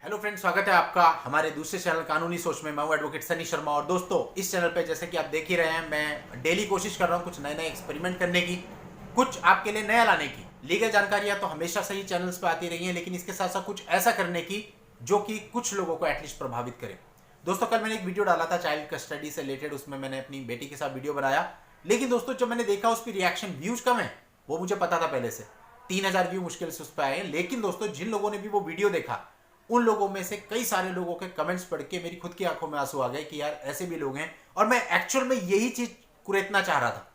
Hello friends, स्वागत है आपका हमारे दूसरे चैनल कानूनी सोच में। मैं हूं एडवोकेट सनी शर्मा। और दोस्तों, इस चैनल पे जैसे कि आप देख ही रहे हैं, मैं डेली कोशिश कर रहा हूं कुछ नए नए एक्सपेरिमेंट करने की, कुछ आपके लिए नया लाने की। लीगल जानकारियां तो हमेशा से ही चैनल्स पे आती रही हैं, लेकिन इसके साथ साथ कुछ ऐसा करने की जो कि कुछ लोगों को एटलीस्ट प्रभावित करे। दोस्तों, कल मैंने एक वीडियो डाला था चाइल्ड कस्टडी से रिलेटेड, उसमें मैंने अपनी बेटी के साथ वीडियो बनाया। लेकिन दोस्तों, जब मैंने देखा उसकी रिएक्शन व्यूज कम है, वो मुझे पता था पहले से। 3000 व्यू मुश्किल से उस पर आए। लेकिन दोस्तों, जिन लोगों ने भी वो वीडियो देखा, उन लोगों में से कई सारे लोगों के कमेंट्स पढ़ के मेरी खुद की आंखों में आंसू आ गए कि यार ऐसे भी लोग हैं। और मैं एक्चुअल में यही चीज कुरेदना चाह रहा था,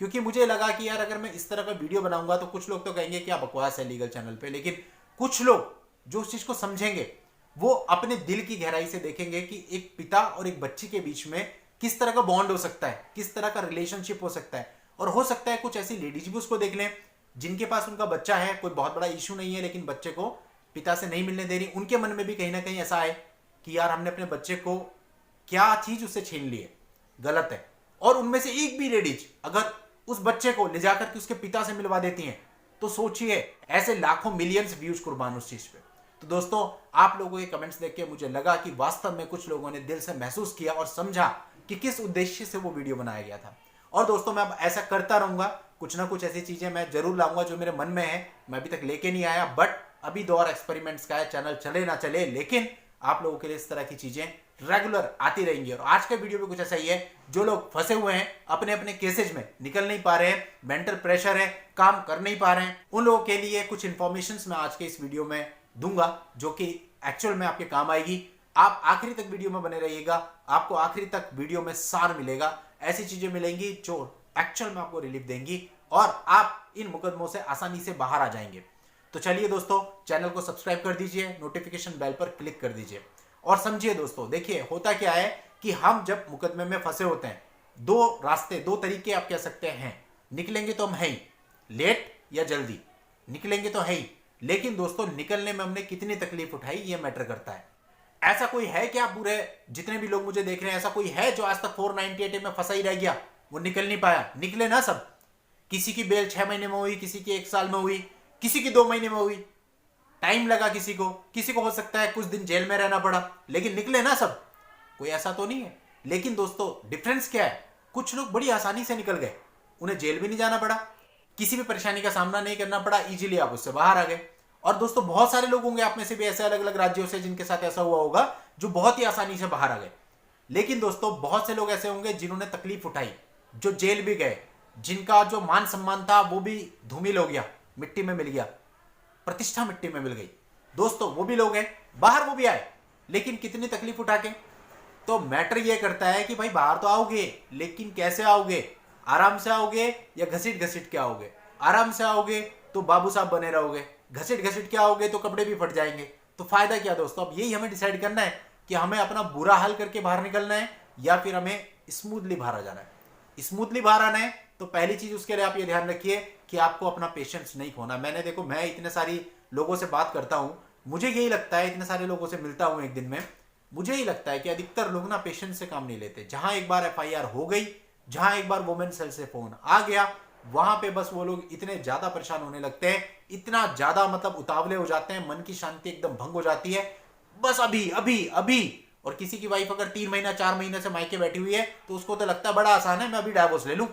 क्योंकि मुझे लगा कि यार अगर मैं इस तरह का वीडियो बनाऊंगा तो कुछ लोग तो कहेंगे क्या बकवास है लीगल चैनल पे, लेकिन कुछ लोग जो उस चीज को समझेंगे वो अपने दिल की गहराई से देखेंगे कि एक पिता और एक बच्ची के बीच में किस तरह का बॉन्ड हो सकता है, किस तरह का रिलेशनशिप हो सकता है। और हो सकता है कुछ ऐसी लेडीज भी उसको देख लें जिनके पास उनका बच्चा है, कोई बहुत बड़ा इशू नहीं है, लेकिन बच्चे को पिता से नहीं मिलने दे रही। उनके मन में भी कहीं ना कहीं ऐसा है कि यार हमने अपने बच्चे को क्या चीज उससे छीन ली है, गलत है। और उनमें से एक भी लेडीज अगर उस बच्चे को ले जाकर के उसके पिता से मिलवा देती हैं, तो सोचिए ऐसे लाखों मिलियंस व्यूज कुर्बान उस चीज पे। तो दोस्तों, आप लोगों के कमेंट्स देख के मुझे लगा कि वास्तव में कुछ लोगों ने दिल से महसूस किया और समझा कि किस उद्देश्य से वो वीडियो बनाया गया था। और दोस्तों, मैं अब ऐसा करता रहूंगा, कुछ ना कुछ ऐसी चीजें मैं जरूर लाऊंगा जो मेरे मन में है। मैं अभी तक लेके नहीं आया, बट अभी दौर एक्सपेरिमेंट्स का है, चैनल चले ना चले, लेकिन आप लोगों के लिए इस तरह की चीजें रेगुलर आती रहेंगी। और आज का वीडियो भी कुछ ऐसा ही है, जो लोग फंसे हुए हैं अपने अपने केसेज में, निकल नहीं पा रहे हैं, मेंटल प्रेशर है, काम कर नहीं पा रहे हैं, उन लोगों के लिए कुछ इंफॉर्मेशन मैं आज के इस वीडियो में दूंगा जो कि एक्चुअल में आपके काम आएगी। आप आखिरी तक वीडियो में बने रहिएगा, आपको आखिरी तक वीडियो में सार मिलेगा, ऐसी चीजें मिलेंगी जो एक्चुअल में आपको रिलीफ देंगी और आप इन मुकदमों से आसानी से बाहर आ जाएंगे। तो चलिए दोस्तों, चैनल को सब्सक्राइब कर दीजिए, नोटिफिकेशन बेल पर क्लिक कर दीजिए और समझिए। दोस्तों देखिए, होता क्या है कि हम जब मुकदमे में फंसे होते हैं, दो रास्ते, दो तरीके आप कह सकते हैं। निकलेंगे तो हम है ही, लेट या जल्दी, निकलेंगे तो है ही। लेकिन दोस्तों, निकलने में हमने कितनी तकलीफ उठाई ये मैटर करता है। ऐसा कोई है क्या, पूरे जितने भी लोग मुझे देख रहे हैं, ऐसा कोई है जो आज तक 498A में फंसा ही रह गया, वो निकल नहीं पाया? निकले ना सब। किसी की बेल 6 महीने में हुई, किसी की 1 साल में हुई, किसी की 2 महीने में हुई, टाइम लगा किसी को हो सकता है कुछ दिन जेल में रहना पड़ा, लेकिन निकले ना सब। कोई ऐसा तो नहीं है। लेकिन दोस्तों, डिफरेंस क्या है? कुछ लोग बड़ी आसानी से निकल गए, उन्हें जेल भी नहीं जाना पड़ा, किसी भी परेशानी का सामना नहीं करना पड़ा, इजीली आप उससे बाहर आ गए। और दोस्तों, बहुत सारे लोग होंगे आप में से भी ऐसे अलग अलग राज्यों से जिनके साथ ऐसा हुआ होगा, जो बहुत ही आसानी से बाहर आ गए। लेकिन दोस्तों, बहुत से लोग ऐसे होंगे जिन्होंने तकलीफ उठाई, जो जेल भी गए, जिनका जो मान सम्मान था वो भी धूमिल हो गया, मिट्टी में मिल गया, प्रतिष्ठा मिट्टी में मिल गई। दोस्तों, वो भी लोग हैं, बाहर वो भी आए, लेकिन कितनी तकलीफ उठा के। तो मैटर ये करता है कि भाई बाहर तो आओगे, लेकिन कैसे आओगे? आराम से आओगे या घसीट घसीट के आओगे? आराम से आओगे तो बाबू साहब बने रहोगे, घसीट घसीट के आओगे तो कपड़े भी फट जाएंगे। तो फायदा क्या दोस्तों? अब यही हमें डिसाइड करना है कि हमें अपना बुरा हाल करके बाहर निकलना है या फिर हमें स्मूथली बाहर आ जाना है। स्मूथली बाहर आना है तो पहली चीज उसके लिए आप ये ध्यान रखिए कि आपको अपना पेशेंस नहीं खोना। मैं इतने सारी लोगों से बात करता हूं, मुझे यही लगता है, इतने सारे लोगों से मिलता हूं एक दिन में, मुझे यही लगता है कि अधिकतर लोग ना पेशेंस से काम नहीं लेते। जहां एक बार FIR हो गई, जहां एक बार वुमेन सेल से फोन आ गया, वहां पे बस वो लोग इतने ज्यादा परेशान होने लगते हैं, इतना ज्यादा मतलब उतावले हो जाते हैं, मन की शांति एकदम भंग हो जाती है। बस अभी अभी अभी। और किसी की वाइफ अगर 3 महीना 4 महीने से मायके बैठी हुई है तो उसको तो लगता है बड़ा आसान है, मैं अभी डाइवोर्स ले लूं।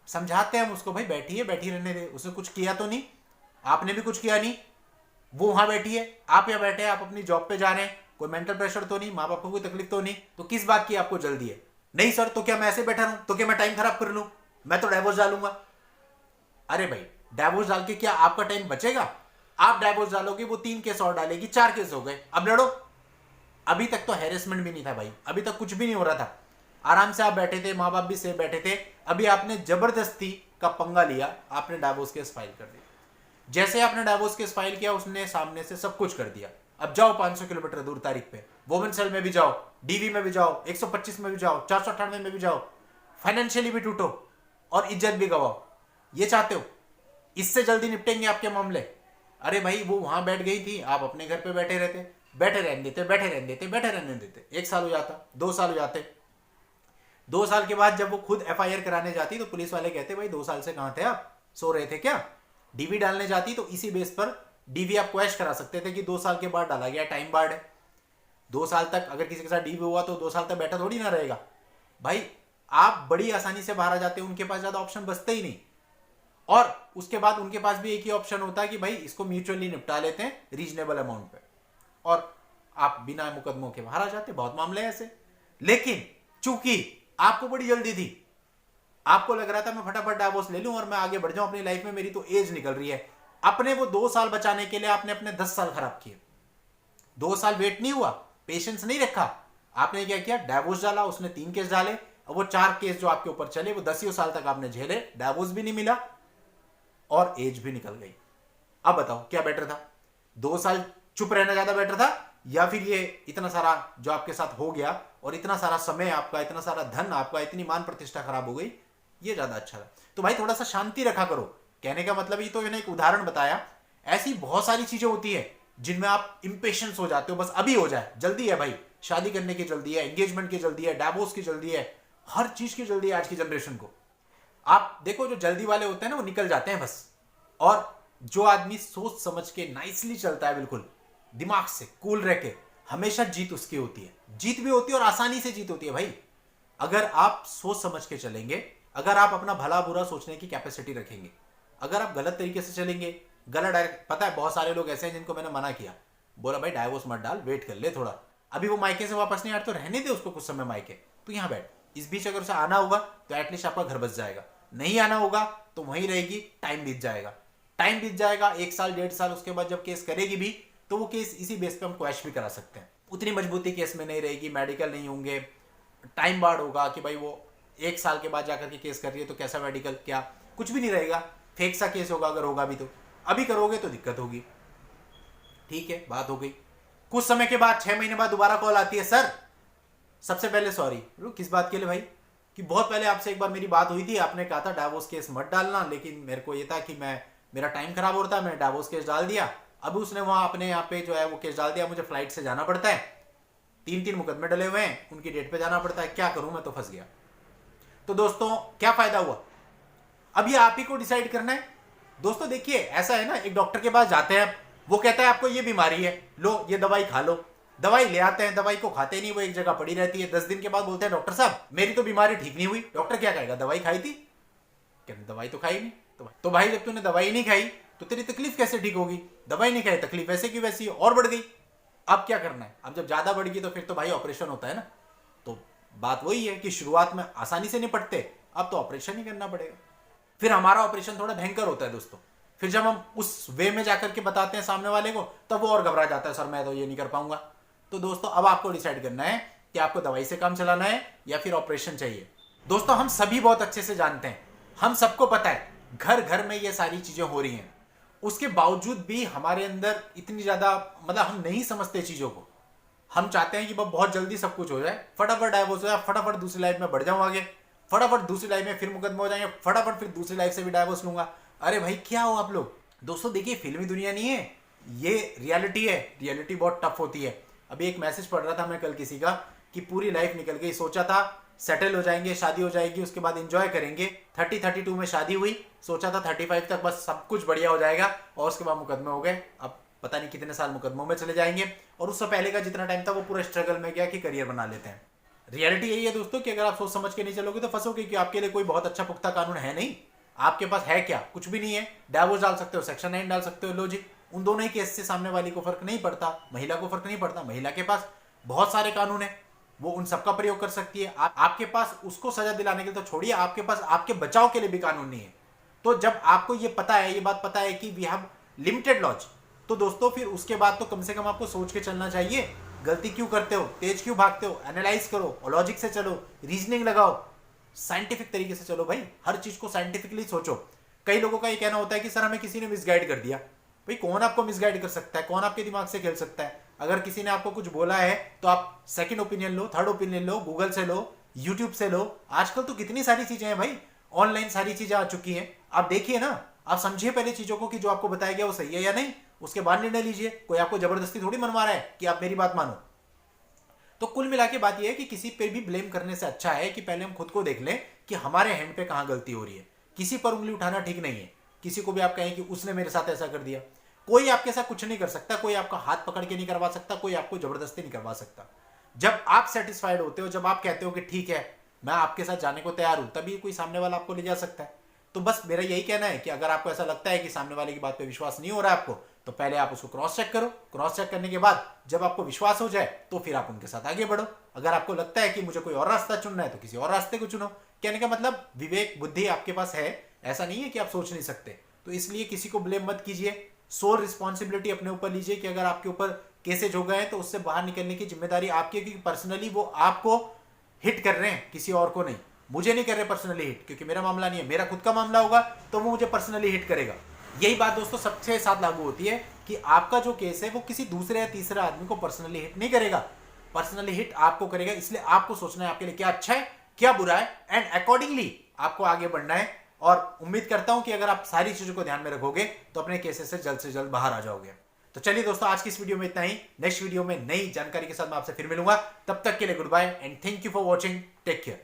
समझाते हैं हम उसको, भाई बैठी है, बैठी रहने दे, उसने कुछ किया तो नहीं, आपने भी कुछ किया नहीं, वो वहां बैठी है, आप यहाँ बैठे हैं, आप अपनी जॉब पे जा रहे हैं, कोई मेंटल प्रेशर तो नहीं, माँ बाप को कोई तकलीफ तो नहीं, तो किस बात की आपको जल्दी है? नहीं सर, तो क्या मैं ऐसे बैठा रहूं? तो क्या मैं टाइम खराब कर लूं? मैं तो डाइवोर्स डालूंगा। अरे भाई, डाइवोर्स डाल के क्या आपका टाइम बचेगा? आप डाइवोर्स डालोगे, वो 3 केस और डालेगी, 4 केस हो गए, अब लड़ो। अभी तक तो हैरेसमेंट भी नहीं था भाई, अभी तक कुछ भी नहीं हो रहा था, आराम से आप बैठे थे, माँ बाप भी सेफ बैठे थे। अभी आपने जबरदस्ती का पंगा लिया, आपने डाइवोर्स केस फाइल कर दिया। जैसे आपने डाइवोर्स केस फाइल किया, उसने सामने से सब कुछ कर दिया। अब जाओ 500 किलोमीटर दूर तारीख पे, वोमेन सेल में भी जाओ, DV में भी जाओ, 125 में भी जाओ, 498 में भी जाओ, फाइनेंशियली भी टूटो और इज्जत भी गवाओ। ये चाहते हो? इससे जल्दी निपटेंगे आपके मामले? अरे भाई, वो वहां बैठ गई थी, आप अपने घर पे बैठे रहते, बैठे रहने देते, बैठे रहने देते, बैठे रहने देते। 1 साल हो जाता, 2 साल हो जाते। 2 साल के बाद जब वो खुद FIR कराने जाती तो पुलिस वाले कहते भाई 2 साल से कहां थे आप, सो रहे थे क्या? DV डालने जाती तो इसी बेस पर डीवी आप क्वैश करा सकते थे कि 2 साल के बाद डाला गया, टाइम बार्ड है। 2 साल तक अगर किसी के साथ डीवी हुआ तो 2 साल तक बैठा थोड़ी ना रहेगा भाई। आप बड़ी आसानी से बाहर आ जाते हैं, उनके पास ज्यादा ऑप्शन बचते ही नहीं। और उसके बाद उनके पास भी एक ही ऑप्शन होता है कि भाई इसको म्यूचुअली निपटा लेते हैं रीजनेबल अमाउंट पे, और आप बिना मुकदमों के बाहर आ जाते। बहुत मामले हैं ऐसे। लेकिन चूंकि आपको बड़ी जल्दी थी, आपको लग रहा था मैं फटाफट डाइवोर्स ले लूं और मैं आगे बढ़ जाऊं अपनी लाइफ में, मेरी तो एज निकल रही है, अपने वो 2 साल बचाने के लिए आपने अपने 10 साल खराब किए। 2 साल वेट नहीं हुआ, पेशेंस नहीं रखा, आपने क्या किया, डाइवोर्स डाला। उसने 3 केस डाले, और वो 4 केस जो आपके ऊपर चले वो 10 साल तक आपने झेले, डाइवोर्स भी नहीं मिला और एज भी निकल गई। अब बताओ क्या बेटर था? 2 साल चुप रहना ज्यादा बेटर था, या फिर ये इतना सारा जो आपके साथ हो गया और इतना सारा समय आपका, इतना सारा धन आपका, इतनी मान प्रतिष्ठा खराब हो गई, ये ज्यादा अच्छा था? तो भाई थोड़ा सा शांति रखा करो। कहने का मतलब ये तो मैंने एक उदाहरण बताया, ऐसी बहुत सारी चीजें होती है जिनमें आप इंपेशेंस हो जाते हो, बस अभी हो जाए, जल्दी है भाई, शादी करने की जल्दी है, एंगेजमेंट की जल्दी है, डाइवोर्स की जल्दी है, हर चीज की जल्दी है आज की जनरेशन को। आप देखो जो जल्दी वाले होते हैं ना वो निकल जाते हैं बस, और जो आदमी सोच समझ के नाइसली चलता है, बिल्कुल दिमाग से कूल रह के, हमेशा जीत उसकी होती है। जीत भी होती है और आसानी से जीत होती है भाई, अगर आप सोच समझ के चलेंगे, अगर आप अपना भला बुरा सोचने की कैपेसिटी रखेंगे। अगर आप गलत तरीके से चलेंगे, गलत डायरेक्ट, पता है बहुत सारे लोग ऐसे हैं जिनको मैंने मना किया, बोला भाई डाइवोर्स मत डाल, वेट कर ले थोड़ा, अभी वो मायके से वापस नहीं आ रहा तो रहने दे उसको कुछ समय मायके, तो यहाँ बैठ, इस बीच अगर उसे आना होगा तो एटलीस्ट आपका घर बच जाएगा, नहीं आना होगा तो वहीं रहेगी, टाइम बीत जाएगा, टाइम बीत जाएगा 1 साल 1.5 साल, उसके बाद जब केस करेगी भी तो वो केस इसी बेस पे हम क्वैश भी करा सकते हैं। उतनी मजबूती केस में नहीं रहेगी, मेडिकल नहीं होंगे, टाइम बार्ड होगा कि भाई वो 1 साल के बाद जाकर के केस कर रही है तो कैसा मेडिकल, क्या कुछ भी नहीं रहेगा, फेक सा केस होगा, अगर होगा भी तो अभी करोगे तो दिक्कत होगी। ठीक है, बात हो गई। कुछ समय के बाद 6 महीने बाद दोबारा कॉल आती है, सर सबसे पहले सॉरी। किस बात के लिए भाई? कि बहुत पहले आपसे एक बार मेरी बात हुई थी, आपने कहा था डाइवोर्स केस मत डालना, लेकिन मेरे को ये था कि मेरा टाइम खराब हो रहा था, मैंने डाइवोर्स केस डाल दिया। अब उसने वहां अपने यहाँ पे जो है वो केस डाल दिया, मुझे फ्लाइट से जाना पड़ता है, 3 मुकदमे डले हुए हैं, उनकी डेट पे जाना पड़ता है, क्या करूं, मैं तो फंस गया। तो दोस्तों क्या फायदा हुआ? अब ये आप ही को डिसाइड करना है। दोस्तों देखिए ऐसा है ना, एक डॉक्टर के पास जाते हैं, वो कहता है आपको ये बीमारी है, लो ये दवाई खा लो, दवाई ले आते हैं, दवाई को खाते नहीं, वो एक जगह पड़ी रहती है, 10 दिन के बाद बोलते हैं डॉक्टर साहब मेरी तो बीमारी ठीक नहीं हुई। डॉक्टर क्या कहेगा, दवाई खाई थी? कहते दवाई तो खाई नहीं। तो भाई जब तूने दवाई नहीं खाई तो तेरी तकलीफ कैसे ठीक होगी? दवाई नहीं खाई, तकलीफ वैसे की वैसी और बढ़ गई। अब क्या करना है? अब जब ज्यादा बढ़ गई तो फिर तो भाई ऑपरेशन होता है ना। तो बात वही है कि शुरुआत में आसानी से निपटते, अब तो ऑपरेशन ही करना पड़ेगा। फिर हमारा ऑपरेशन थोड़ा भयंकर होता है दोस्तों। फिर जब हम उस वे में जाकर के बताते हैं सामने वाले को, तब वो और घबरा जाता है, सर मैं तो ये नहीं कर पाऊंगा। तो दोस्तों अब आपको डिसाइड करना है कि आपको दवाई से काम चलाना है या फिर ऑपरेशन चाहिए। दोस्तों हम सभी बहुत अच्छे से जानते हैं, हम सबको पता है घर घर में ये सारी चीजें हो रही हैं, उसके बावजूद भी हमारे अंदर इतनी ज्यादा मतलब हम नहीं समझते चीजों को। हम चाहते हैं कि बहुत जल्दी सब कुछ हो जाए, फटाफट डाइवोर्स हो जाए, फटाफट दूसरी लाइफ में बढ़ जाऊं आगे, फटाफट दूसरी लाइफ में फिर मुकदमा हो जाएंगे, फटाफट फिर दूसरी लाइफ से भी डाइवोर्स लूंगा। अरे भाई क्या हो आप लोग? दोस्तों देखिए फिल्मी दुनिया नहीं है, ये रियलिटी है। रियलिटी बहुत टफ होती है। अभी एक मैसेज पढ़ रहा था मैं कल किसी का कि पूरी लाइफ निकल गई, सोचा था सेटल हो जाएंगे, शादी हो जाएगी, उसके बाद एंजॉय करेंगे, 32 में शादी हुई, सोचा था 35 तक बस सब कुछ बढ़िया हो जाएगा, और उसके बाद मुकदमे हो गए। अब पता नहीं कितने साल मुकदमों में चले जाएंगे, और उससे पहले का जितना टाइम था वो पूरा स्ट्रगल में गया कि करियर बना लेते हैं। रियलिटी यही है दोस्तों कि अगर आप सोच समझ के नहीं चलोगे तो फंसोगे, कि आपके लिए कोई बहुत अच्छा पुख्ता कानून है नहीं, आपके पास है क्या? कुछ भी नहीं है। डाइवोर्स डाल सकते हो, सेक्शन 9 डाल सकते हो, लॉजिक उन दोनों ही केस से सामने वाली को फर्क नहीं पड़ता, महिला को फर्क नहीं पड़ता। महिला के पास बहुत सारे कानून है, वो उन सबका प्रयोग कर सकती है। आपके पास उसको सजा दिलाने के लिए तो छोड़िए, आपके पास आपके बचाव के लिए भी कानून नहीं है। तो जब आपको ये पता है, ये बात पता है कि वी हैव लिमिटेड लॉज, तो दोस्तों फिर उसके बाद तो कम से कम आपको सोच के चलना चाहिए। गलती क्यों करते हो, तेज क्यों भागते हो, एनालाइज करो, लॉजिक से चलो, रीजनिंग लगाओ, साइंटिफिक तरीके से चलो भाई, हर चीज को साइंटिफिकली सोचो। कई लोगों का ये कहना होता है कि सर हमें किसी ने मिसगाइड कर दिया। भाई कौन आपको मिसगाइड कर सकता है? कौन आपके दिमाग से खेल सकता है? अगर किसी ने आपको कुछ बोला है तो आप सेकंड ओपिनियन लो, थर्ड ओपिनियन लो, गूगल से लो, यूट्यूब से लो। आजकल तो कितनी सारी चीजें हैं भाई, ऑनलाइन सारी चीजें आ चुकी हैं। आप देखिए ना, आप समझिए पहले चीजों को कि जो आपको बताया गया वो सही है या नहीं, उसके बाद निर्णय लीजिए। कोई आपको जबरदस्ती थोड़ी मनवा रहा है कि आप मेरी बात मानो। तो कुल मिला के बात यह है कि किसी पे भी ब्लेम करने से अच्छा है कि पहले हम खुद को देख लें कि हमारे हैंड पे कहां गलती हो रही है। किसी पर उंगली उठाना ठीक नहीं है। किसी को भी आप कहें कि उसने मेरे साथ ऐसा कर दिया, कोई आपके साथ कुछ नहीं कर सकता, कोई आपका हाथ पकड़ के नहीं करवा सकता, कोई आपको जबरदस्ती नहीं करवा सकता। जब आप सेटिस्फाइड होते हो, जब आप कहते हो कि ठीक है मैं आपके साथ जाने को तैयार हूं, तभी कोई सामने वाला आपको ले जा सकता है। तो बस मेरा यही कहना है कि अगर आपको ऐसा लगता है कि सामने वाले की बात पे विश्वास नहीं हो रहा है आपको, तो पहले आप उसको क्रॉस चेक करो। क्रॉस चेक करने के बाद जब आपको विश्वास हो जाए तो फिर आप उनके साथ आगे बढ़ो। अगर आपको लगता है कि मुझे कोई और रास्ता चुनना है तो किसी और रास्ते को चुनो। कहने का मतलब विवेक बुद्धि आपके पास है, ऐसा नहीं है कि आप सोच नहीं सकते। तो इसलिए किसी को ब्लेम मत कीजिए, सोल रिस्पॉन्सिबिलिटी अपने ऊपर लीजिए कि अगर आपके ऊपर केसेज हो गए हैं तो उससे बाहर निकलने की जिम्मेदारी आपकी है, क्योंकि पर्सनली वो आपको हिट कर रहे हैं, किसी और को नहीं। मुझे नहीं कर रहे पर्सनली हिट, क्योंकि मेरा मामला नहीं है। मेरा खुद का मामला होगा तो वो मुझे पर्सनली हिट करेगा। यही बात दोस्तों सबसे साथ लागू होती है कि आपका जो केस है वो किसी दूसरे या तीसरे आदमी को पर्सनली हिट नहीं करेगा, पर्सनली हिट आपको करेगा। इसलिए आपको सोचना है आपके लिए क्या अच्छा है क्या बुरा है, एंड अकॉर्डिंगली आपको आगे बढ़ना है। और उम्मीद करता हूं कि अगर आप सारी चीजों को ध्यान में रखोगे तो अपने केसेस से जल्द बाहर आ जाओगे। तो चलिए दोस्तों, आज की इस वीडियो में इतना ही। नेक्स्ट वीडियो में नई जानकारी के साथ मैं आपसे फिर मिलूंगा। तब तक के लिए goodbye and thank you for watching. Take care.